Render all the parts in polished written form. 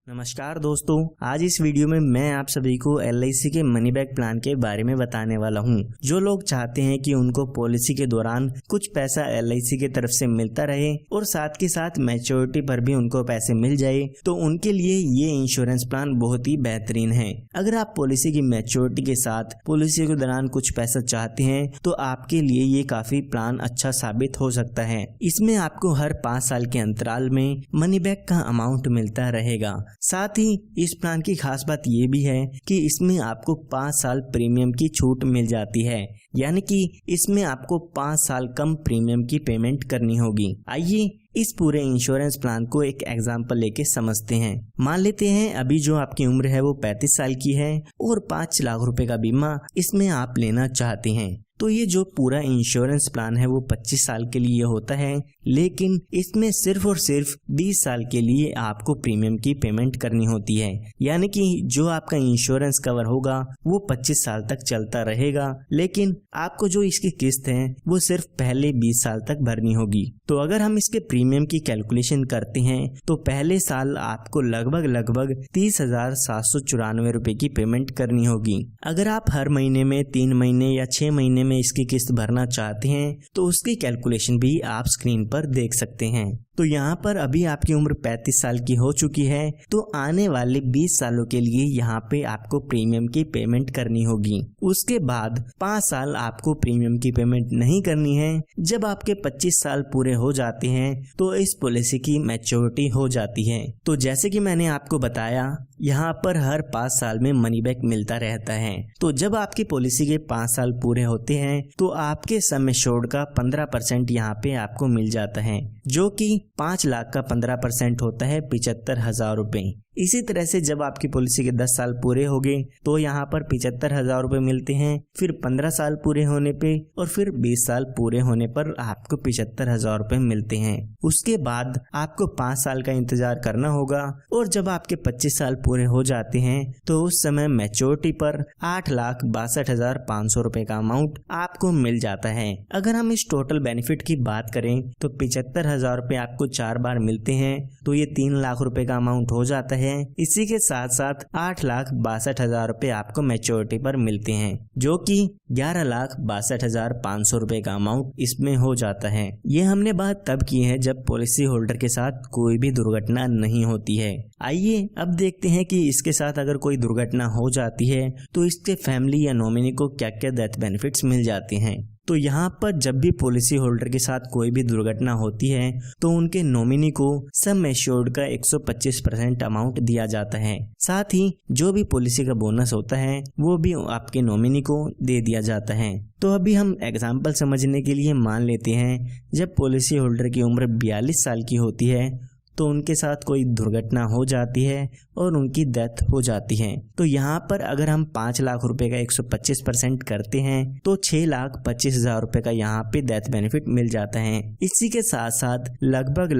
नमस्कार दोस्तों, आज इस वीडियो में मैं आप सभी को LIC के मनी बैक प्लान के बारे में बताने वाला हूं। जो लोग चाहते हैं कि उनको पॉलिसी के दौरान कुछ पैसा LIC की तरफ से मिलता रहे और साथ के साथ मैच्योरिटी पर भी उनको पैसे मिल जाए, तो उनके लिए ये इंश्योरेंस प्लान बहुत ही बेहतरीन है। अगर आप पॉलिसी की मैच्योरिटी के साथ पॉलिसी के दौरान कुछ पैसा चाहते हैं तो आपके लिए ये काफी प्लान अच्छा साबित हो सकता है। इसमें आपको हर 5 साल के अंतराल में मनी बैक का अमाउंट मिलता रहेगा। साथ ही इस प्लान की खास बात ये भी है कि इसमें आपको 5 साल प्रीमियम की छूट मिल जाती है, यानी कि इसमें आपको 5 साल कम प्रीमियम की पेमेंट करनी होगी। आइए इस पूरे इंश्योरेंस प्लान को एक एग्जांपल लेके समझते हैं। मान लेते हैं अभी जो आपकी उम्र है वो 35 साल की है और 5 लाख रुपए का बीमा इसमें आप लेना चाहते हैं। तो ये जो पूरा इंश्योरेंस प्लान है वो 25 साल के लिए होता है, लेकिन इसमें सिर्फ और सिर्फ 20 साल के लिए आपको प्रीमियम की पेमेंट करनी होती है। यानी कि जो आपका इंश्योरेंस कवर होगा वो 25 साल तक चलता रहेगा, लेकिन आपको जो इसकी किस्त है वो सिर्फ पहले 20 साल तक भरनी होगी। तो अगर हम इसके प्रीमियम की कैलकुलेशन करते हैं तो पहले साल आपको लगभग 30,794 रुपए की पेमेंट करनी होगी। अगर आप हर महीने में 3 महीने या 6 महीने में इसकी किस्त भरना चाहते हैं तो उसकी कैलकुलेशन भी आप स्क्रीन पर देख सकते हैं। तो यहाँ पर अभी आपकी उम्र 35 साल की हो चुकी है, तो आने वाले 20 सालों के लिए यहाँ पे आपको प्रीमियम की पेमेंट करनी होगी। उसके बाद 5 साल आपको प्रीमियम की पेमेंट नहीं करनी है। जब आपके 25 साल पूरे हो जाते हैं तो इस पॉलिसी की मैच्योरिटी हो जाती है। तो जैसे कि मैंने आपको बताया, यहाँ पर हर 5 साल में मनी बैक मिलता रहता है। तो जब आपकी पॉलिसी के 5 साल पूरे होते हैं तो आपके सम एश्योर्ड का 15% यहाँ पे आपको मिल जाता है, जो कि 5 लाख का 15% होता है 75,000 रुपए। इसी तरह से जब आपकी पॉलिसी के 10 साल पूरे हो गए तो यहाँ पर 75,000 रुपए मिलते हैं, फिर 15 साल पूरे होने पे और फिर 20 साल पूरे होने पर आपको 75,000 रुपए मिलते हैं। उसके बाद आपको 5 साल का इंतजार करना होगा और जब आपके 25 साल पूरे हो जाते हैं तो उस समय मैच्योरिटी पर 8,62,500 रुपए का अमाउंट आपको मिल जाता है। अगर हम इस टोटल बेनिफिट की बात करें तो 75,000 रुपए आपको 4 बार मिलते हैं, तो ये 3 लाख रुपए का अमाउंट हो जाता है। इसी के साथ साथ 8,62,000 रुपए आपको मैच्योरिटी पर मिलते हैं, जो कि 11,62,500 रुपए का अमाउंट इसमें हो जाता है। ये हमने बात तब की है जब पॉलिसी होल्डर के साथ कोई भी दुर्घटना नहीं होती है। आइए अब देखते हैं कि इसके साथ अगर कोई दुर्घटना हो जाती है तो इसके फैमिली या नॉमिनी को क्या क्या डेथ बेनिफिट्स मिल जाते हैं। तो यहाँ पर जब भी पॉलिसी होल्डर के साथ कोई भी दुर्घटना होती है तो उनके नॉमिनी को सम एश्योर्ड का 125% अमाउंट दिया जाता है। साथ ही जो भी पॉलिसी का बोनस होता है वो भी आपके नॉमिनी को दे दिया जाता है। तो अभी हम एग्जाम्पल समझने के लिए मान लेते हैं जब पॉलिसी होल्डर की उम्र 42 साल की होती है तो उनके साथ कोई दुर्घटना हो जाती है और उनकी डेथ हो जाती है। तो यहाँ पर अगर हम 5 लाख रुपए का 125% करते हैं तो 6,25,000 रुपए का यहाँ पे डेथ बेनिफिट मिल जाता है। इसी के साथ साथ लगभग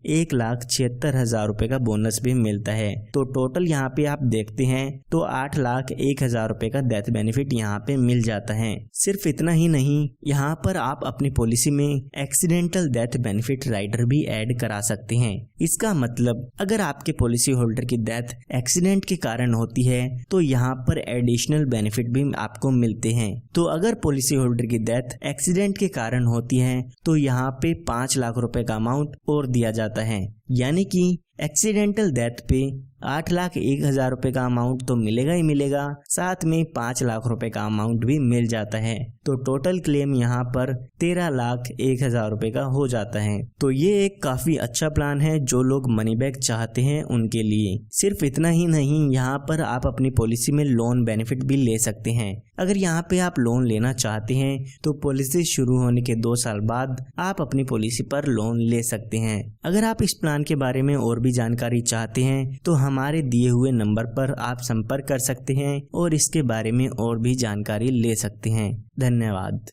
1,76,000 रुपए का बोनस भी मिलता है। तो टोटल यहाँ पे आप देखते हैं तो 8,01,000 रुपए का डेथ बेनिफिट यहाँ पे मिल जाता है। सिर्फ इतना ही नहीं, यहाँ पर आप अपनी पॉलिसी में एक्सीडेंटल डेथ बेनिफिट राइडर भी ऐड करा सकते हैं। इसका मतलब अगर आपके पॉलिसी होल्डर की डेथ एक्सीडेंट के कारण होती है तो यहाँ पर एडिशनल बेनिफिट भी आपको मिलते हैं। तो अगर पॉलिसी होल्डर की डेथ एक्सीडेंट के कारण होती है तो यहाँ पे 5 लाख रुपए का अमाउंट और दिया जाता है, यानी कि एक्सीडेंटल डेथ पे 8,01,000 रुपए का अमाउंट तो मिलेगा ही मिलेगा, साथ में 5 लाख रुपए का अमाउंट भी मिल जाता है। तो टोटल क्लेम यहाँ पर 13,01,000 रुपए का हो जाता है। तो ये एक काफी अच्छा प्लान है जो लोग मनी बैक चाहते हैं उनके लिए। सिर्फ इतना ही नहीं, यहाँ पर आप अपनी पॉलिसी में लोन बेनिफिट भी ले सकते हैं। अगर यहाँ पे आप लोन लेना चाहते हैं तो पॉलिसी शुरू होने के 2 साल बाद आप अपनी पॉलिसी पर लोन ले सकते हैं। अगर आप इस प्लान के बारे में और भी जानकारी चाहते हैं तो हमारे दिए हुए नंबर पर आप संपर्क कर सकते हैं और इसके बारे में और भी जानकारी ले सकते हैं। धन्यवाद।